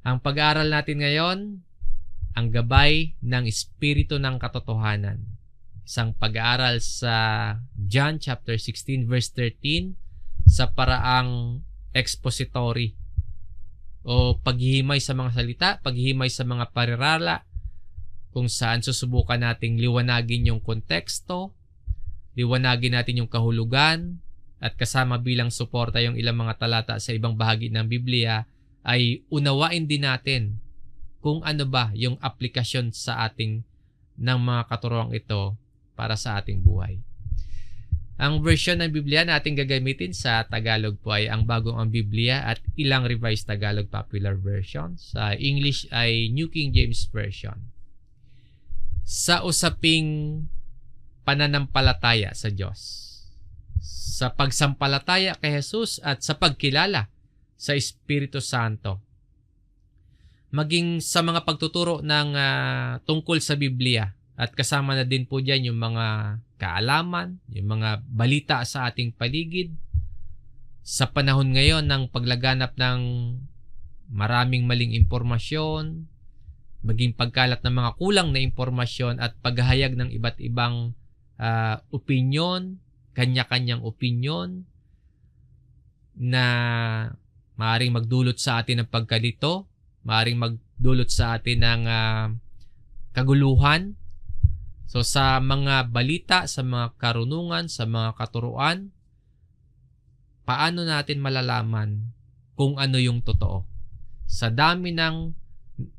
Ang pag-aaral natin ngayon, ang gabay ng Espiritu ng Katotohanan. Isang pag-aaral sa John chapter 16 verse 13 sa paraang expository o paghihimay sa mga salita, paghihimay sa mga parirala, kung saan susubukan nating liwanagin yung konteksto, liwanagin natin yung kahulugan, at kasama bilang suporta yung ilang mga talata sa ibang bahagi ng Biblia, ay unawain din natin kung ano ba yung aplikasyon sa ating ng mga katuroang ito para sa ating buhay. Ang version ng Biblia na ating gagamitin sa Tagalog po ay ang Bagong ang Biblia at ilang Revised Tagalog Popular Version. Sa English ay New King James Version. Sa usaping pananampalataya sa Diyos, sa pagsampalataya kay Jesus at sa pagkilala sa Espiritu Santo, maging sa mga pagtuturo ng tungkol sa Biblia, at kasama na din po dyan yung mga kaalaman, yung mga balita sa ating paligid. Sa panahon ngayon ng paglaganap ng maraming maling impormasyon, maging pagkalat ng mga kulang na impormasyon at paghahayag ng iba't ibang opinyon, kanya-kanyang opinyon na maaaring magdulot sa atin ng pagkalito, maaaring magdulot sa atin ng kaguluhan. So sa mga balita, sa mga karunungan, sa mga katuruan, paano natin malalaman kung ano yung totoo? Sa dami ng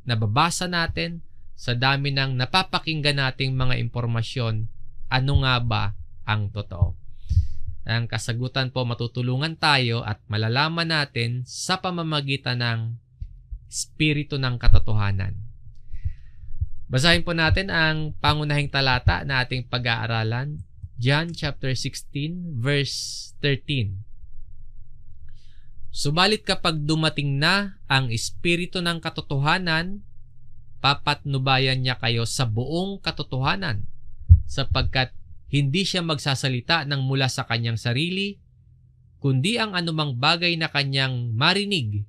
nababasa natin, sa dami ng napapakinggan nating mga impormasyon, ano nga ba ang totoo? Ang kasagutan po, matutulungan tayo at malalaman natin sa pamamagitan ng Espiritu ng Katotohanan. Basahin po natin ang pangunahing talata na ating pag-aaralan, John chapter 16 verse 13. Subalit kapag dumating na ang Espiritu ng Katotohanan, papatnubayan niya kayo sa buong katotohanan, sapagkat hindi siya magsasalita ng mula sa kanyang sarili, kundi ang anumang bagay na kanyang marinig,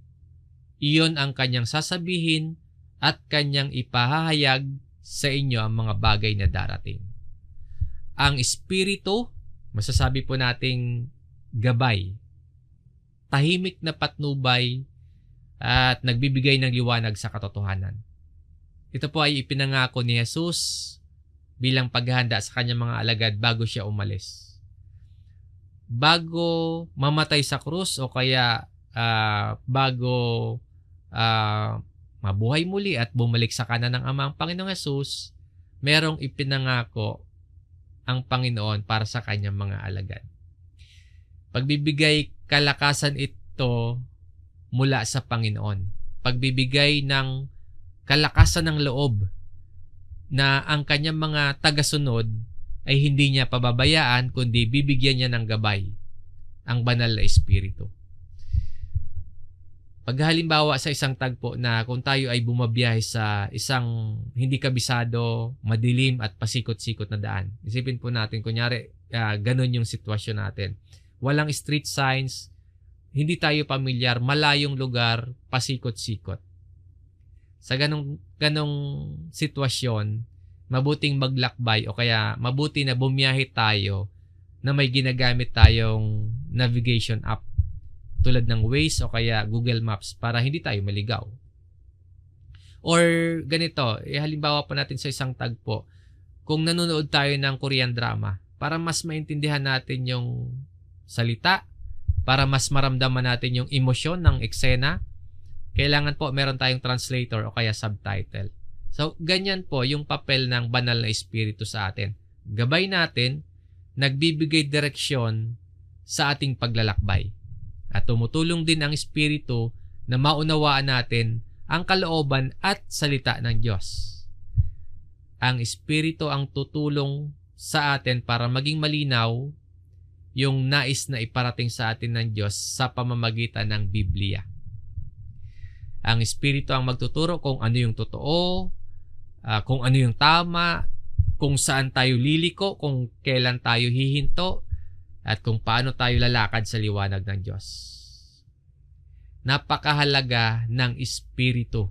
iyon ang kanyang sasabihin at kanyang ipahahayag sa inyo ang mga bagay na darating. Ang Espiritu, masasabi po nating gabay, tahimik na patnubay at nagbibigay ng liwanag sa katotohanan. Ito po ay ipinangako ni Jesus bilang paghahanda sa kanyang mga alagad bago siya umalis. Bago mamatay sa krus o kaya bago mabuhay muli at bumalik sa kanan ng Ama ang Panginoong Jesus, merong ipinangako ang Panginoon para sa kanyang mga alagad. Pagbibigay kalakasan ito mula sa Panginoon. Pagbibigay ng kalakasan ng loob na ang kanyang mga tagasunod ay hindi niya pababayaan kundi bibigyan niya ng gabay, ang banal na Espiritu. Paghalimbawa sa isang tagpo na kung tayo ay bumabiyahe sa isang hindi kabisado, madilim at pasikot-sikot na daan. Isipin po natin, kunyari, ganun yung sitwasyon natin. Walang street signs, hindi tayo pamilyar, malayong lugar, pasikot-sikot. Sa ganong sitwasyon, mabuting maglakbay o kaya mabuti na bumiyahe tayo na may ginagamit tayong navigation app tulad ng Waze o kaya Google Maps para hindi tayo maligaw. Or ganito, halimbawa po natin sa isang tagpo, kung nanonood tayo ng Korean drama, para mas maintindihan natin yung salita, para mas maramdaman natin yung emosyon ng eksena, kailangan po meron tayong translator o kaya subtitle. So, ganyan po yung papel ng banal na Espiritu sa atin. Gabay natin, nagbibigay direksyon sa ating paglalakbay. At tumutulong din ang Espiritu na maunawaan natin ang kalooban at salita ng Diyos. Ang Espiritu ang tutulong sa atin para maging malinaw yung nais na iparating sa atin ng Diyos sa pamamagitan ng Biblia. Ang Espiritu ang magtuturo kung ano yung totoo, kung ano yung tama, kung saan tayo liliko, kung kailan tayo hihinto, at kung paano tayo lalakad sa liwanag ng Diyos. napakahalaga ng Espiritu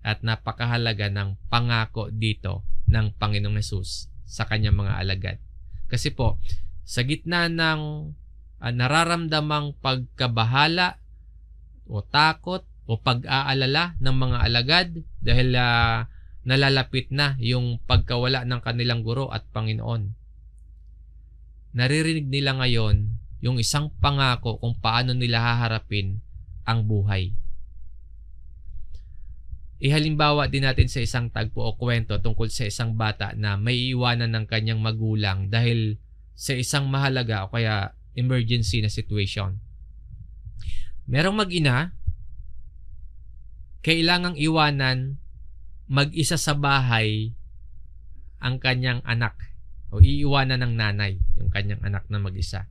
at napakahalaga ng pangako dito ng Panginoong Hesus sa kanyang mga alagad. Kasi po, sa gitna ng nararamdamang pagkabahala o takot o pag-aalala ng mga alagad dahil nalalapit na yung pagkawala ng kanilang guro at Panginoon, naririnig nila ngayon yung isang pangako kung paano nila haharapin ang buhay. Ihalimbawa din natin sa isang tagpo o kwento tungkol sa isang bata na may iwanan ng kanyang magulang dahil sa isang mahalaga o kaya emergency na situation. Merong mag-ina, kailangang iwanan mag-isa sa bahay ang kanyang anak o iiwanan ng nanay yung kanyang anak na mag-isa.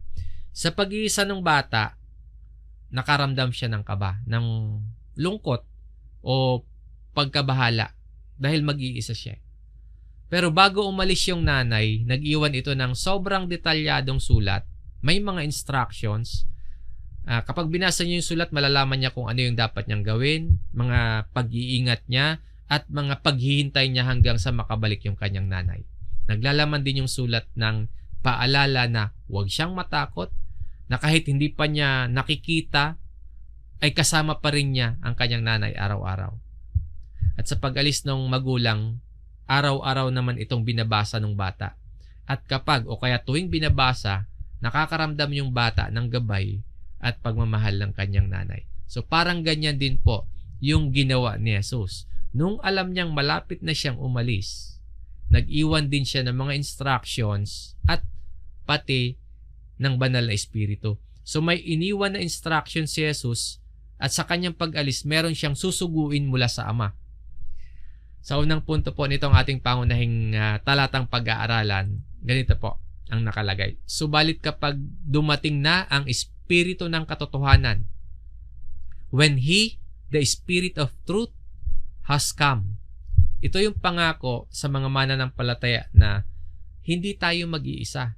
Sa pag-iisa ng bata, nakaramdam siya ng kaba, ng lungkot o pagkabahala dahil mag-iisa siya. Pero bago umalis yung nanay, nag-iwan ito ng sobrang detalyadong sulat. May mga instructions. Kapag binasa niyo yung sulat, malalaman niya kung ano yung dapat niyang gawin, mga pag-iingat niya, at mga paghihintay niya hanggang sa makabalik yung kanyang nanay. Naglalaman din yung sulat ng paalala na huwag siyang matakot, na kahit hindi pa niya nakikita, ay kasama pa rin niya ang kanyang nanay araw-araw. At sa pag-alis ng magulang, araw-araw naman itong binabasa ng bata. At kapag o kaya tuwing binabasa, nakakaramdam yung bata ng gabay at pagmamahal ng kanyang nanay. So parang ganyan din po yung ginawa ni Jesus. Nung alam niyang malapit na siyang umalis, nag-iwan din siya ng mga instructions at pati ng banal na espiritu. So may iniwan na instruction si Jesus at sa kanyang pag-alis, meron siyang susuguin mula sa Ama. Sa unang punto po nitong ating pangunahing talatang pag-aaralan, ganito po ang nakalagay. Subalit kapag dumating na ang Espiritu ng katotohanan, when He, the Spirit of Truth, has come. Ito yung pangako sa mga mananampalataya na hindi tayo mag-iisa,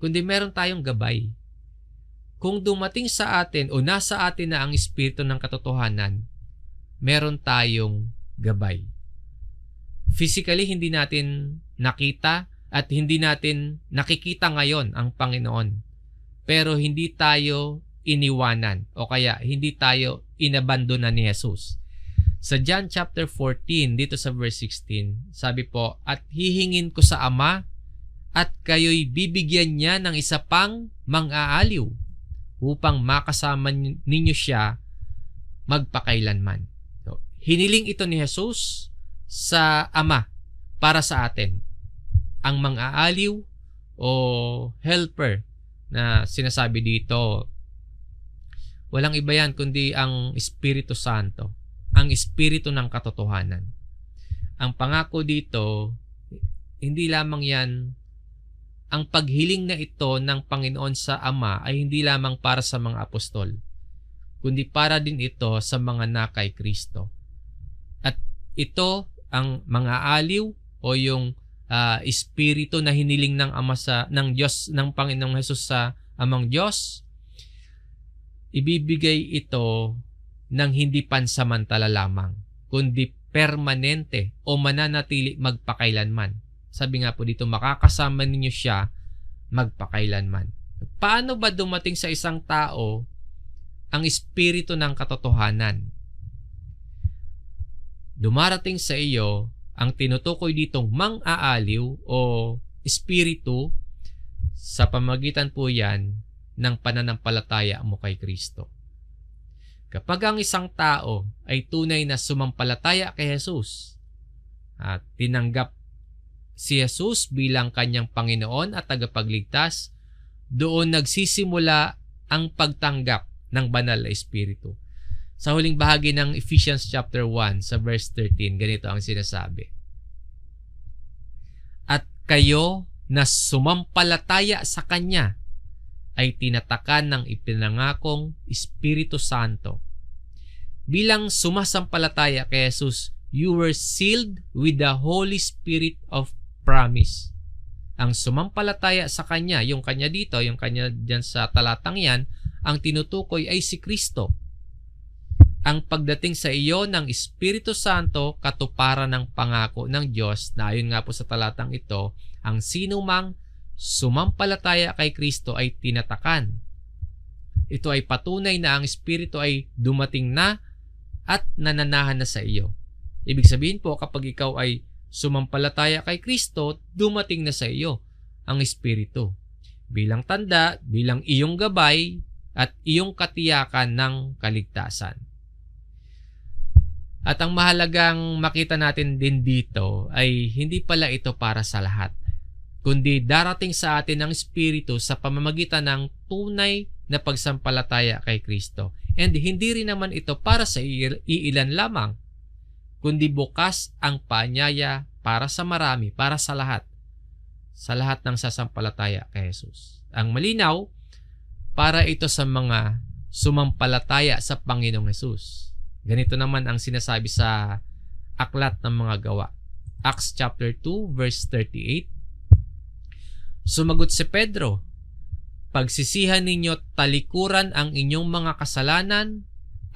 kundi meron tayong gabay. Kung dumating sa atin o nasa atin na ang Espiritu ng katotohanan, meron tayong gabay. Physically, hindi natin nakita at hindi natin nakikita ngayon ang Panginoon. Pero hindi tayo iniwanan o kaya hindi tayo inabandonan ni Jesus. Sa John chapter 14, dito sa verse 16, sabi po, at hihingin ko sa Ama at kayo'y bibigyan niya ng isa pang mang-aaliw upang makasama ninyo siya magpakailanman. So, hiniling ito ni Jesus sa Ama para sa atin. Ang mang-aaliw o helper na sinasabi dito, walang iba yan kundi ang Espiritu Santo, ang Espiritu ng katotohanan. Ang pangako dito, hindi lamang yan, ang paghiling na ito ng Panginoon sa Ama ay hindi lamang para sa mga apostol, kundi para din ito sa mga nakay Kristo. At ito ang mga aliw o yung espiritu na hiniling ng Ama ng Diyos, ng Panginoong Hesus sa Amang Diyos, ibibigay ito ng hindi pansamantala lamang, kundi permanente o mananatili magpakailanman. Sabi nga po dito, makakasama ninyo siya magpakailanman. Paano ba dumating sa isang tao ang espiritu ng katotohanan? Dumarating sa iyo ang tinutukoy ditong mang-aaliw o espiritu sa pamagitan po yan ng pananampalataya mo kay Kristo. Kapag ang isang tao ay tunay na sumampalataya kay Jesus at tinanggap si Jesus bilang kanyang Panginoon at tagapagligtas, doon nagsisimula ang pagtanggap ng banal na espiritu. Sa huling bahagi ng Ephesians chapter 1 sa verse 13, ganito ang sinasabi. At kayo na sumampalataya sa Kanya ay tinatakan ng ipinangakong Espiritu Santo. Bilang sumasampalataya kay Jesus, you were sealed with the Holy Spirit of promise. Ang sumampalataya sa Kanya, yung Kanya dito, yung Kanya dyan sa talatang yan, ang tinutukoy ay si Kristo. ang pagdating sa iyo ng Espiritu Santo katuparan ng pangako ng Diyos na ayon nga po sa talatang ito, ang sinumang sumampalataya kay Kristo ay tinatakan. Ito ay patunay na ang Espiritu ay dumating na at nananahan na sa iyo. Ibig sabihin po, kapag ikaw ay sumampalataya kay Kristo, dumating na sa iyo ang Espiritu bilang tanda, bilang iyong gabay at iyong katiyakan ng kaligtasan. At ang mahalagang makita natin din dito ay hindi pala ito para sa lahat, kundi darating sa atin ang Espiritu sa pamamagitan ng tunay na pagsampalataya kay Kristo. And hindi rin naman ito para sa iilan lamang, kundi bukas ang paanyaya para sa marami, para sa lahat ng sasampalataya kay Jesus. Ang malinaw, para ito sa mga sumampalataya sa Panginoong Jesus. Ganito naman ang sinasabi sa Aklat ng Mga Gawa. Acts chapter 2 verse 38. Sumagot si Pedro, pagsisihan ninyo talikuran ang inyong mga kasalanan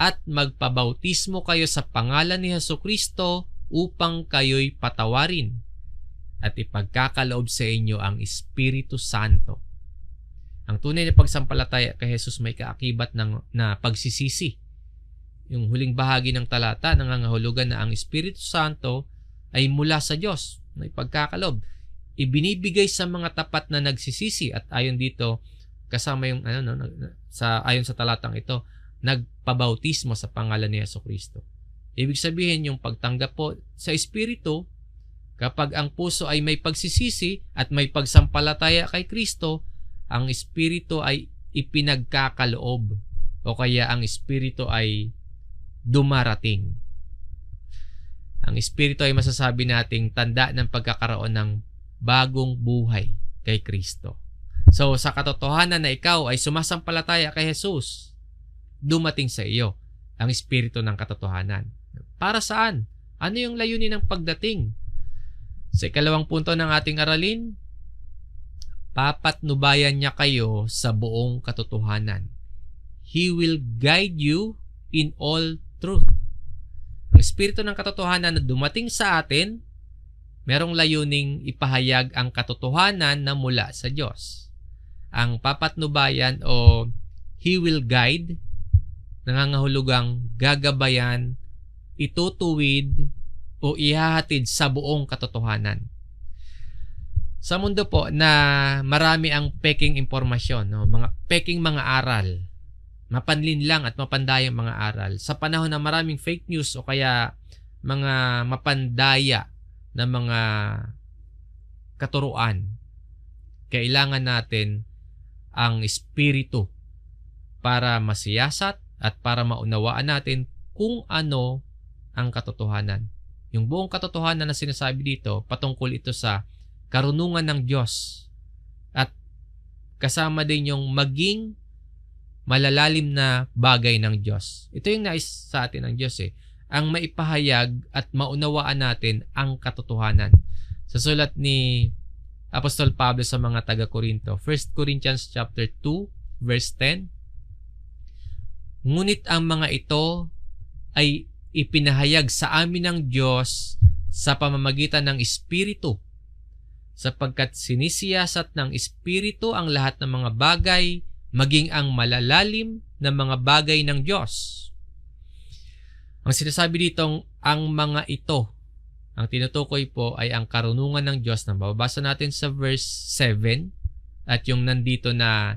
at magpabautismo kayo sa pangalan ni Hesukristo upang kayo'y patawarin at ipagkakaloob sa inyo ang Espiritu Santo. Ang tunay na pagsampalataya kay Jesus may kaakibat na pagsisisi. Yung huling bahagi ng talata nangangahulugan na ang Espiritu Santo ay mula sa Diyos, may pagkakaloob. Ibinibigay sa mga tapat na nagsisisi at ayon dito kasama yung ayon sa talatang ito, nagpabautismo sa pangalan ni Hesukristo. Ibig sabihin yung pagtanggap po sa Espiritu, kapag ang puso ay may pagsisisi at may pagsampalataya kay Kristo, ang Espiritu ay ipinagkakaloob o kaya ang Espiritu ay dumarating. Ang Espiritu ay masasabi nating tanda ng pagkakaroon ng bagong buhay kay Kristo. So sa katotohanan na ikaw ay sumasampalataya kay Jesus, dumating sa iyo ang Espiritu ng katotohanan. Para saan? Ano yung layunin ng pagdating? Sa ikalawang punto ng ating aralin, papatnubayan niya kayo sa buong katotohanan. He will guide you in all truth. Ang Espiritu ng katotohanan na dumating sa atin, merong layuning ipahayag ang katotohanan na mula sa Diyos. Ang papatnubayan o He will guide, nangangahulugang gagabayan, itutuwid o ihahatid sa buong katotohanan. Sa mundo po na marami ang peking impormasyon, mga peking mga aral, mapanlinlang at mapandayang mga aral. Sa panahon na maraming fake news o kaya mga mapandaya na mga katuruan, kailangan natin ang Espiritu para masiyasat at para maunawaan natin kung ano ang katotohanan. Yung buong katotohanan na sinasabi dito, patungkol ito sa karunungan ng Diyos at kasama din yung maging malalalim na bagay ng Diyos. Ito yung nais sa atin ng Diyos ang maipahayag at maunawaan natin ang katotohanan. Sa sulat ni Apostol Pablo sa mga taga-Korinto, 1 Corinthians chapter 2 verse 10, ngunit ang mga ito ay ipinahayag sa amin ng Diyos sa pamamagitan ng Espiritu, sapagkat sinisiyasat ng Espiritu ang lahat ng mga bagay, maging ang malalalim na mga bagay ng Diyos. Ang sinasabi ditong ang mga ito, ang tinutukoy po ay ang karunungan ng Diyos na mababasa natin sa verse 7 at yung nandito na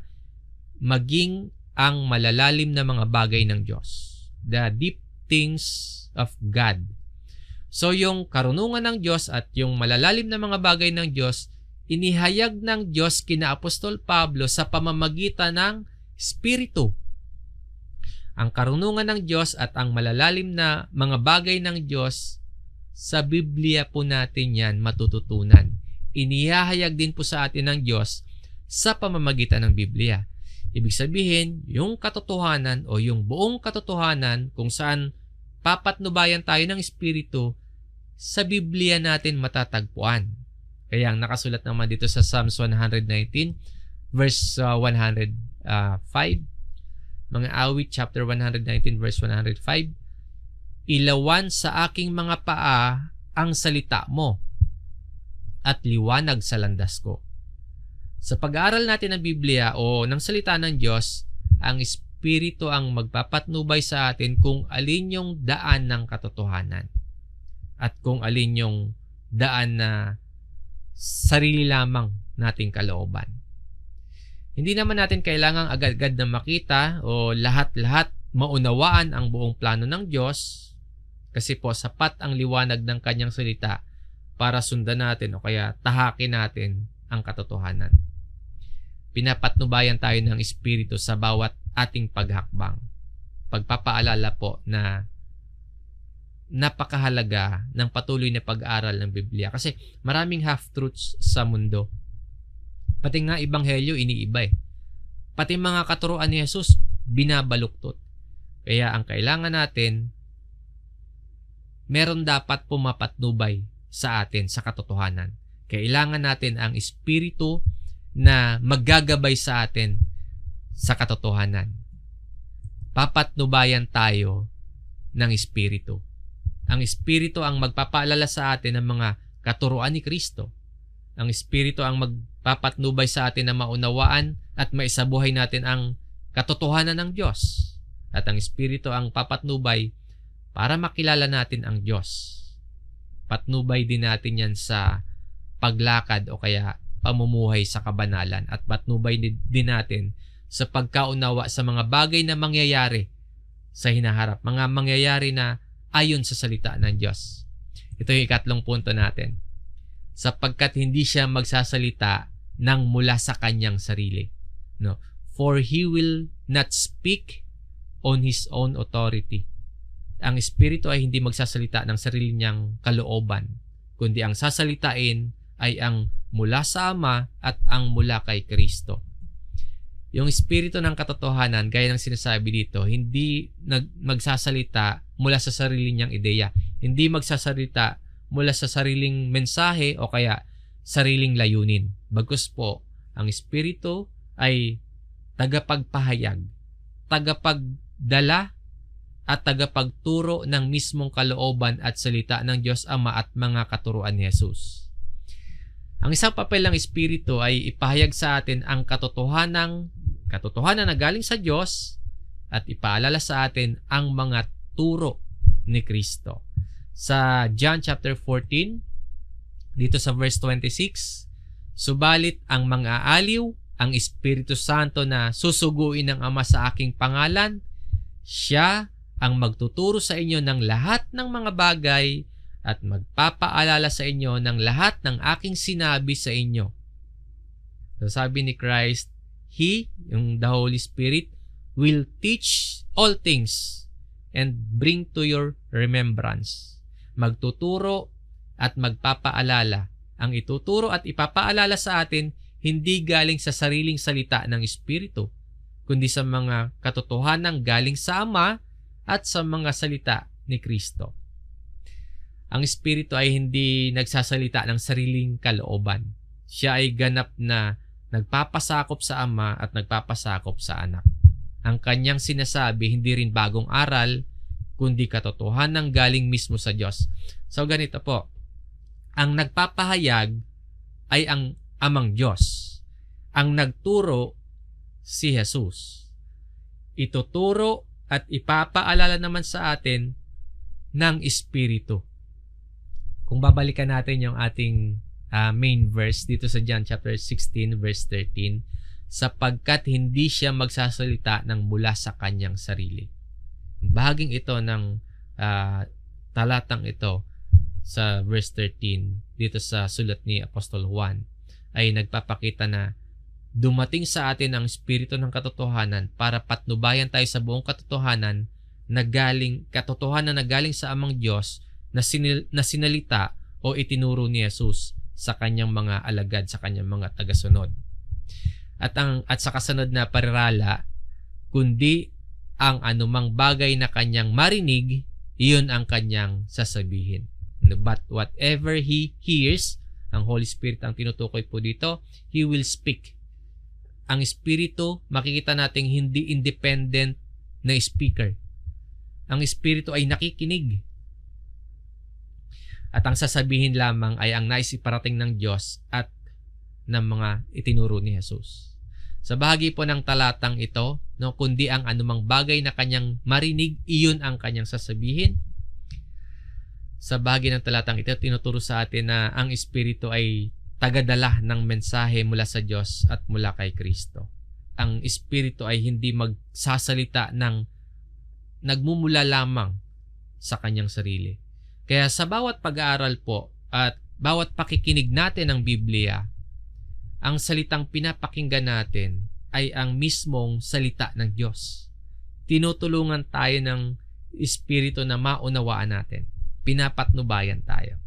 maging ang malalalim na mga bagay ng Diyos. The deep things of God. So yung karunungan ng Diyos at yung malalalim na mga bagay ng Diyos, inihayag ng Diyos kina Apostol Pablo sa pamamagitan ng Espiritu. Ang karunungan ng Diyos at ang malalalim na mga bagay ng Diyos, sa Biblia po natin yan matututunan. Inihahayag din po sa atin ng Diyos sa pamamagitan ng Biblia. Ibig sabihin, yung katotohanan o yung buong katotohanan kung saan papatnubayan tayo ng Espiritu, sa Biblia natin matatagpuan. Kaya ang nakasulat naman dito sa Psalms 119 verse 105, Mga Awit chapter 119 verse 105, ilawan sa aking mga paa ang salita mo at liwanag sa landas ko. Sa pag-aaral natin ng Biblia o ng salita ng Diyos, ang Espiritu ang magpapatnubay sa atin kung alin yung daan ng katotohanan at kung alin yung daan na sarili lamang nating kalooban. Hindi naman natin kailangang agad-agad na makita o lahat-lahat maunawaan ang buong plano ng Diyos kasi po sapat ang liwanag ng kanyang salita para sundan natin o kaya tahakin natin ang katotohanan. Pinapatnubayan tayo ng Espiritu sa bawat ating paghakbang. Pagpapaalala po na napakahalaga ng patuloy na pag-aaral ng Biblia kasi maraming half-truths sa mundo. Pati nga Ebanghelyo iniiba eh. Pati mga katuruan ni Jesus binabaluktot. Kaya ang kailangan natin, meron dapat pumapatnubay sa atin sa katotohanan. Kailangan natin ang Espiritu na maggagabay sa atin sa katotohanan. Papatnubayan tayo ng Espiritu. Ang Espiritu ang magpapaalala sa atin ng mga katuruan ni Kristo. Ang Espiritu ang magpapatnubay sa atin na maunawaan at maisabuhay natin ang katotohanan ng Diyos. At ang Espiritu ang papatnubay para makilala natin ang Diyos. Patnubay din natin yan sa paglakad o kaya pamumuhay sa kabanalan at patnubay din natin sa pagkaunawa sa mga bagay na mangyayari sa hinaharap. Mga mangyayari na ayon sa salita ng Diyos. Ito yung ikatlong punto natin. Sapagkat hindi siya magsasalita ng mula sa kanyang sarili. No? For he will not speak on his own authority. Ang Espiritu ay hindi magsasalita ng sarili niyang kalooban, kundi ang sasalitain ay ang mula sa Ama at ang mula kay Kristo. Yung Espiritu ng katotohanan, gaya ng sinasabi dito, hindi magsasalita mula sa sarili niyang ideya. Hindi magsasalita mula sa sariling mensahe o kaya sariling layunin. Bagkus po, ang Espiritu ay tagapagpahayag, tagapagdala at tagapagturo ng mismong kalooban at salita ng Diyos Ama at mga katuruan ni Jesus. Ang isang papel ng Espiritu ay ipahayag sa atin ang katotohanan na galing sa Diyos at ipaalala sa atin ang mga turo ni Kristo. Sa John chapter 14, dito sa verse 26, subalit ang mga aaliw, ang Espiritu Santo na susuguin ng Ama sa aking pangalan, siya ang magtuturo sa inyo ng lahat ng mga bagay at magpapaalala sa inyo ng lahat ng aking sinabi sa inyo. So sabi ni Christ, He, yung the Holy Spirit, will teach all things and bring to your remembrance. Magtuturo at magpapaalala. Ang ituturo at ipapaalala sa atin hindi galing sa sariling salita ng Espiritu, kundi sa mga katotohanan galing sa Ama at sa mga salita ni Kristo. Ang Espiritu ay hindi nagsasalita ng sariling kalooban. Siya ay ganap na nagpapasakop sa Ama at nagpapasakop sa Anak. Ang kanyang sinasabi hindi rin bagong aral, kundi katotohanan galing mismo sa Diyos. So ganito po, ang nagpapahayag ay ang Amang Diyos. Ang nagturo, si Jesus. Ituturo at ipapaalala naman sa atin ng Espiritu. Kung babalikan natin yung ating main verse dito sa John chapter 16 verse 13, sapagkat hindi siya magsasalita ng mula sa kanyang sarili. Bahaging ito ng talatang ito sa verse 13 dito sa sulat ni Apostol Juan ay nagpapakita na dumating sa atin ang Espiritu ng katotohanan para patnubayan tayo sa buong katotohanan na galing sa Amang Diyos na sinalita o itinuro ni Jesus sa kanyang mga alagad, sa kanyang mga tagasunod. At sa kasunod na parirala, kundi ang anumang bagay na kanyang marinig, iyon ang kanyang sasabihin. But whatever he hears, ang Holy Spirit ang tinutukoy po dito, he will speak. ang Espiritu, makikita nating hindi independent na speaker. Ang Espiritu ay nakikinig. At ang sasabihin lamang ay ang nais iparating ng Diyos at ng mga itinuro ni Jesus. Sa bahagi po ng talatang ito, no, kundi ang anumang bagay na kanyang marinig, iyon ang kanyang sasabihin. Sa bahagi ng talatang ito, tinuturo sa atin na ang Espiritu ay tagadala ng mensahe mula sa Diyos at mula kay Kristo. Ang Espiritu ay hindi magsasalita ng nagmumula lamang sa kanyang sarili. Kaya sa bawat pag-aaral po at bawat pakikinig natin ng Biblia, ang salitang pinapakinggan natin ay ang mismong salita ng Diyos. Tinutulungan tayo ng Espiritu na maunawaan natin. Pinapatnubayan tayo.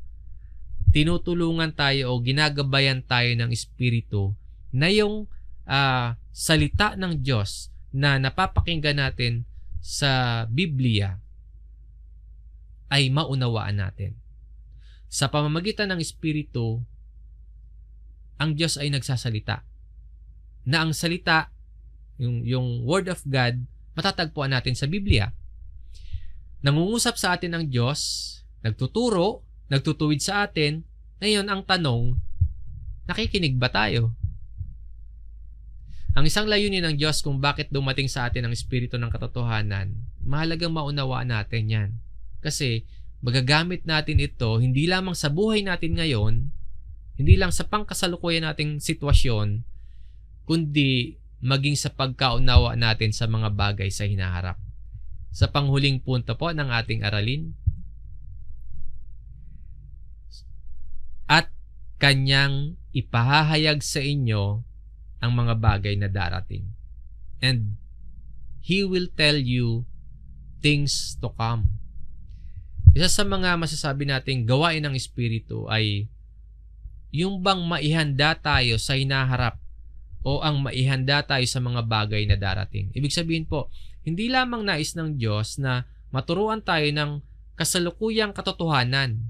Tinutulungan tayo o ginagabayan tayo ng Espiritu na yung salita ng Diyos na napapakinggan natin sa Biblia ay maunawaan natin. Sa pamamagitan ng Espiritu, ang Diyos ay nagsasalita. Na ang salita, yung Word of God, matatagpuan natin sa Biblia. Nangungusap sa atin ang Diyos, nagtuturo, nagtutuwid sa atin. Ngayon, ang tanong, nakikinig ba tayo? Ang isang layunin ng Diyos kung bakit dumating sa atin ang Espiritu ng katotohanan, mahalagang maunawaan natin yan. Kasi magagamit natin ito hindi lamang sa buhay natin ngayon, hindi lang sa pangkasalukuyan nating sitwasyon, kundi maging sa pagkaunawa natin sa mga bagay sa hinaharap. Sa panghuling punto po ng ating aralin, at kanyang ipahahayag sa inyo ang mga bagay na darating. And He will tell you things to come. Isa sa mga masasabi nating gawain ng Espiritu ay yung bang maihanda tayo sa hinaharap o ang maihanda tayo sa mga bagay na darating. Ibig sabihin po, hindi lamang nais ng Diyos na maturuan tayo ng kasalukuyang katotohanan,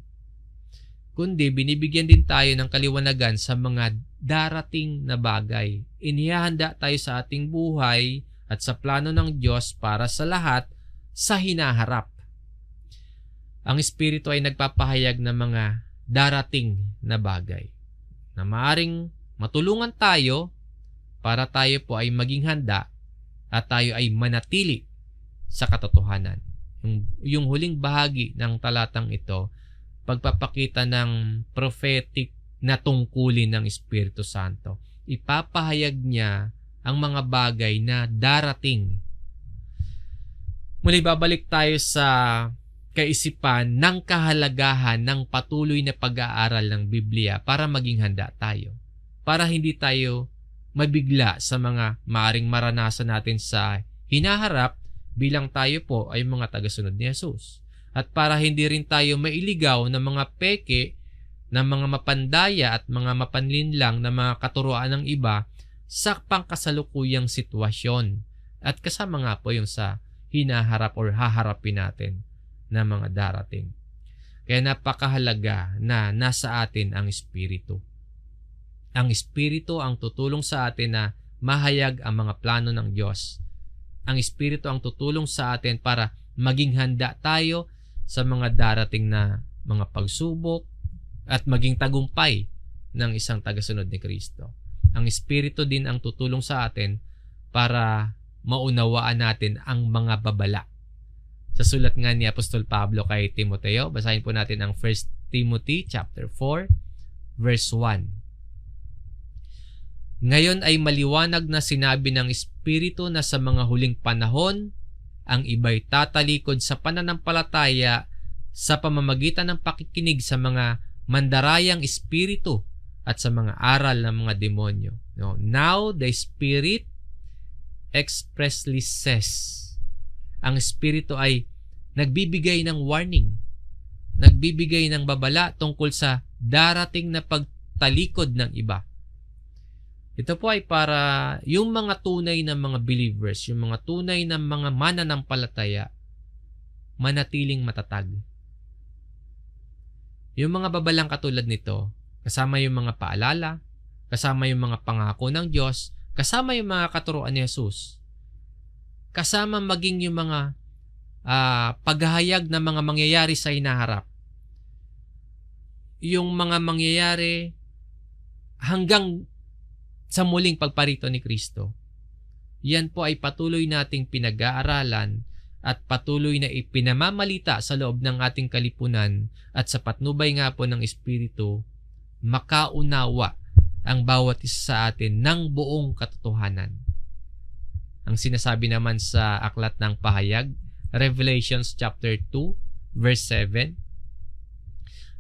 kundi binibigyan din tayo ng kaliwanagan sa mga darating na bagay. Inihahanda tayo sa ating buhay at sa plano ng Diyos para sa lahat sa hinaharap. Ang Espiritu ay nagpapahayag ng mga darating na bagay na maaring matulungan tayo para tayo po ay maging handa at tayo ay manatili sa katotohanan. Yung huling bahagi ng talatang ito, pagpapakita ng prophetic na tungkulin ng Espiritu Santo. Ipapahayag niya ang mga bagay na darating. Muli babalik tayo sa kaisipan ng kahalagahan ng patuloy na pag-aaral ng Biblia para maging handa tayo. Para hindi tayo mabigla sa mga maaring maranasan natin sa hinaharap bilang tayo po ay mga tagasunod ni Jesus. At para hindi rin tayo mailigaw ng mga peke, ng mga mapandaya at mga mapanlinlang na mga katuruan ng iba sa pangkasalukuyang sitwasyon. At kasama nga po yung sa hinaharap or haharapin natin na mga darating. Kaya napakahalaga na nasa atin ang Espiritu. Ang Espiritu ang tutulong sa atin na mahayag ang mga plano ng Diyos. Ang Espiritu ang tutulong sa atin para maging handa tayo sa mga darating na mga pagsubok at maging tagumpay ng isang tagasunod ni Kristo. Ang Espiritu din ang tutulong sa atin para maunawaan natin ang mga babala. Sa sulat nga ni Apostol Pablo kay Timoteo, basahin po natin ang 1 Timothy chapter 4 verse 1. Ngayon ay maliwanag na sinabi ng Espiritu na sa mga huling panahon, ang iba'y tatalikod sa pananampalataya sa pamamagitan ng pakikinig sa mga mandarayang espiritu at sa mga aral ng mga demonyo. No, now the Spirit expressly says, ang Espiritu ay nagbibigay ng warning, nagbibigay ng babala tungkol sa darating na pagtalikod ng iba. Ito po ay para yung mga tunay na mga believers, yung mga tunay na mga mananampalataya, manatiling matatag. Yung mga babalang katulad nito, kasama yung mga paalala, kasama yung mga pangako ng Diyos, kasama yung mga katuruan ni Jesus, kasama maging yung mga paghahayag ng mga mangyayari sa hinaharap, yung mga mangyayari hanggang sa muling pagparito ni Kristo. Yan po ay patuloy nating pinag-aaralan at patuloy na ipinamamalita sa loob ng ating kalipunan at sa patnubay nga po ng Espiritu, makaunawa ang bawat isa sa atin ng buong katotohanan. Ang sinasabi naman sa Aklat ng Pahayag, Revelations chapter 2, verse 7.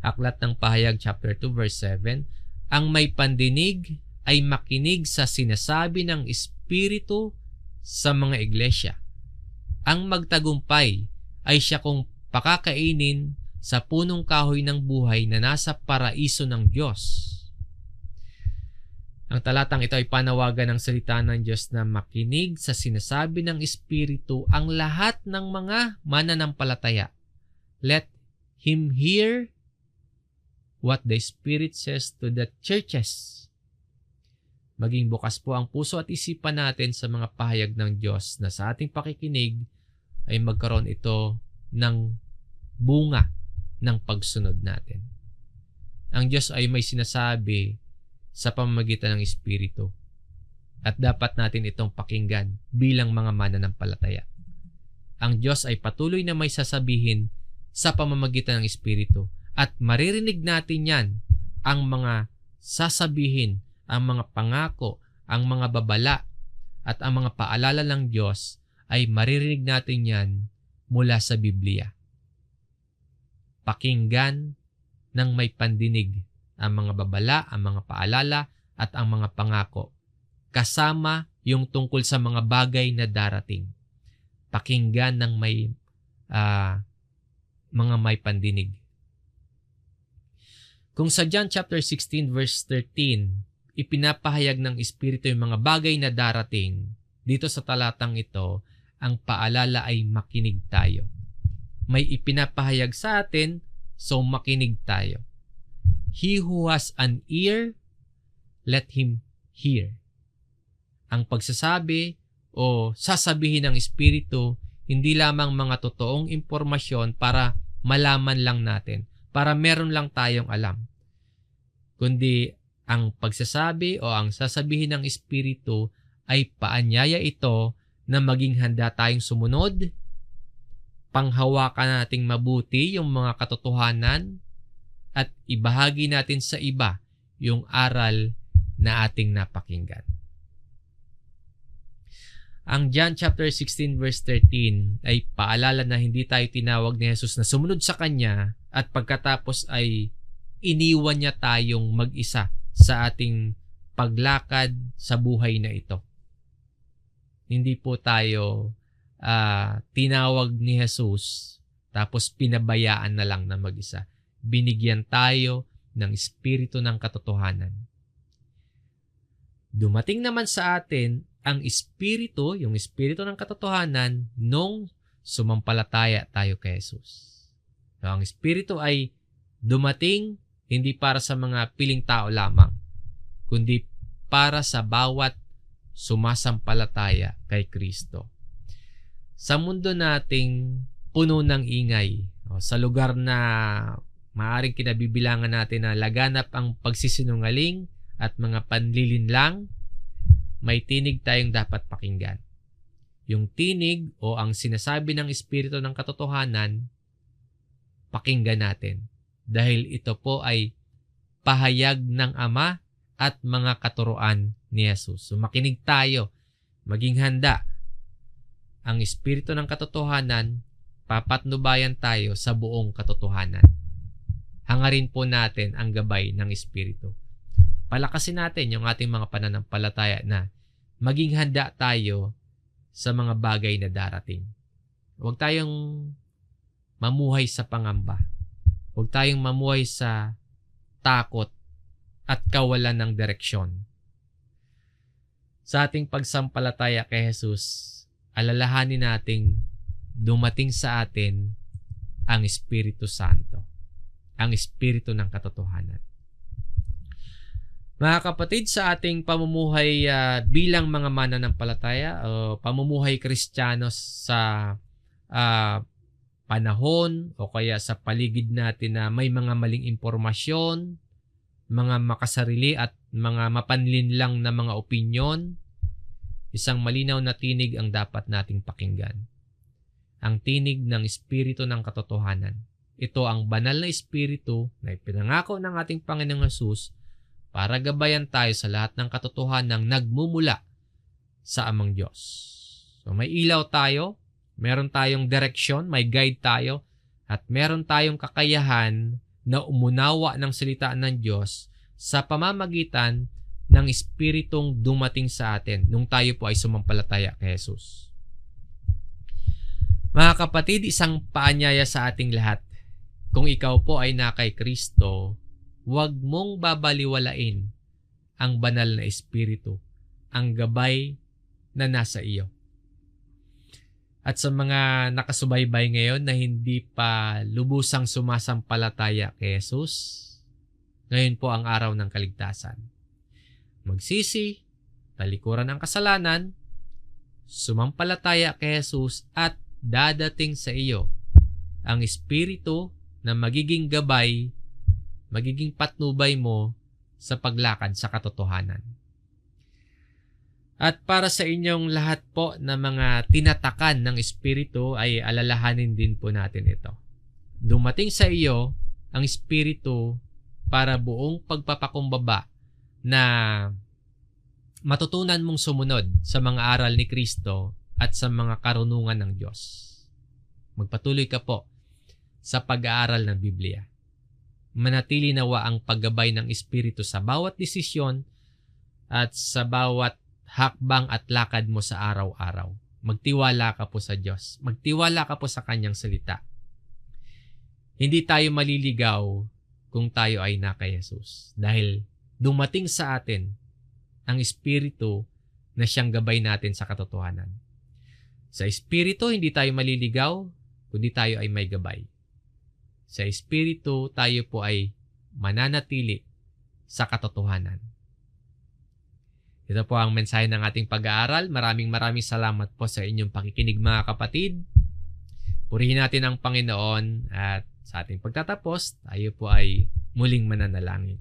Aklat ng Pahayag chapter 2, verse 7. Ang may pandinig ay makinig sa sinasabi ng Espiritu sa mga iglesia. Ang magtagumpay ay siya kung pakakainin sa punong kahoy ng buhay na nasa paraiso ng Diyos. Ang talatang ito ay panawagan ng salita ng Diyos na makinig sa sinasabi ng Espiritu ang lahat ng mga mananampalataya. Let him hear what the Spirit says to the churches. Maging bukas po ang puso at isipan natin sa mga pahayag ng Diyos na sa ating pakikinig ay magkaroon ito ng bunga ng pagsunod natin. Ang Diyos ay may sinasabi sa pamamagitan ng Espiritu at dapat natin itong pakinggan bilang mga mananampalataya. Ang Diyos ay patuloy na may sasabihin sa pamamagitan ng Espiritu at maririnig natin yan, ang mga sasabihin, ang mga pangako, ang mga babala at ang mga paalala ng Diyos ay maririnig natin yan mula sa Biblia. Pakinggan ng may pandinig ang mga babala, ang mga paalala at ang mga pangako, kasama yung tungkol sa mga bagay na darating. Pakinggan ng mga may pandinig. Kung sa John chapter 16 verse 13, ipinapahayag ng Espiritu yung mga bagay na darating, dito sa talatang ito, ang paalala ay makinig tayo. May ipinapahayag sa atin, so makinig tayo. He who has an ear, let him hear. Ang pagsasabi o sasabihin ng Espiritu, hindi lamang mga totoong impormasyon para malaman lang natin, para meron lang tayong alam, kundi ang pagsasabi o ang sasabihin ng Espiritu ay paanyaya ito na maging handa tayong sumunod, panghawakan nating mabuti yung mga katotohanan at ibahagi natin sa iba yung aral na ating napakinggan. Ang John chapter 16 verse 13 ay paalala na hindi tayo tinawag ni Jesus na sumunod sa Kanya at pagkatapos ay iniwan niya tayong mag-isa sa ating paglakad sa buhay na ito. Hindi po tayo tinawag ni Jesus tapos pinabayaan na lang na mag-isa. Binigyan tayo ng Espiritu ng katotohanan. Dumating naman sa atin ang Espiritu, yung Espiritu ng katotohanan, nung sumampalataya tayo kay Jesus. So, ang Espiritu ay dumating hindi para sa mga piling tao lamang, kundi para sa bawat sumasampalataya kay Kristo. Sa mundo nating puno ng ingay, sa lugar na maaring kinabibilangan natin na laganap ang pagsisinungaling at mga panlilinlang, may tinig tayong dapat pakinggan. Yung tinig o ang sinasabi ng Espiritu ng katotohanan, pakinggan natin. Dahil ito po ay pahayag ng Ama at mga katuruan ni Jesus. So makinig tayo, maging handa. Ang Espiritu ng katotohanan, papatnubayan tayo sa buong katotohanan. Hangarin po natin ang gabay ng Espiritu. Palakasin natin yung ating mga pananampalataya na maging handa tayo sa mga bagay na darating. Huwag tayong mamuhay sa pangamba. Huwag tayong mamuhay sa takot at kawalan ng direksyon. Sa ating pagsampalataya kay Jesus, alalahanin nating dumating sa atin ang Espiritu Santo, ang Espiritu ng katotohanan. Mga kapatid, sa ating pamumuhay bilang mga mananampalataya o pamumuhay Kristiyano sa ah, panahon o kaya sa paligid natin na may mga maling impormasyon, mga makasarili at mga mapanlinlang na mga opinyon, isang malinaw na tinig ang dapat nating pakinggan. Ang tinig ng Espiritu ng Katotohanan. Ito ang banal na Espiritu na ipinangako ng ating Panginoong Hesus para gabayan tayo sa lahat ng katotohanang nagmumula sa Amang Diyos. So may ilaw tayo, meron tayong direksyon, may guide tayo, at meron tayong kakayahan na umunawa ng salita ng Diyos sa pamamagitan ng Espiritong dumating sa atin nung tayo po ay sumampalataya kay Jesus. Mga kapatid, isang paanyaya sa ating lahat. Kung ikaw po ay na kay Kristo, huwag mong babaliwalain ang banal na Espiritu, ang gabay na nasa iyo. At sa mga nakasubaybay ngayon na hindi pa lubusang sumasampalataya kay Jesus, ngayon po ang araw ng kaligtasan. Magsisi, talikuran ang kasalanan, sumampalataya kay Jesus at dadating sa iyo ang Espiritu na magiging gabay, magiging patnubay mo sa paglakad sa katotohanan. At para sa inyong lahat po na mga tinatakan ng Espiritu ay alalahanin din po natin ito. Dumating sa iyo ang Espiritu para buong pagpapakumbaba na matutunan mong sumunod sa mga aral ni Kristo at sa mga karunungan ng Diyos. Magpatuloy ka po sa pag-aaral ng Biblia. Manatili nawa ang paggabay ng Espiritu sa bawat desisyon at sa bawat hakbang at lakad mo sa araw-araw. Magtiwala ka po sa Diyos. Magtiwala ka po sa Kanyang salita. Hindi tayo maliligaw kung tayo ay na kay Jesus. Dahil dumating sa atin ang Espiritu na siyang gabay natin sa katotohanan. Sa Espiritu, hindi tayo maliligaw, kundi tayo ay may gabay. Sa Espiritu, tayo po ay mananatili sa katotohanan. Ito po ang mensahe ng ating pag-aaral. Maraming salamat po sa inyong pakikinig mga kapatid. Purihin natin ang Panginoon at sa ating pagtatapos, tayo po ay muling mananalangin.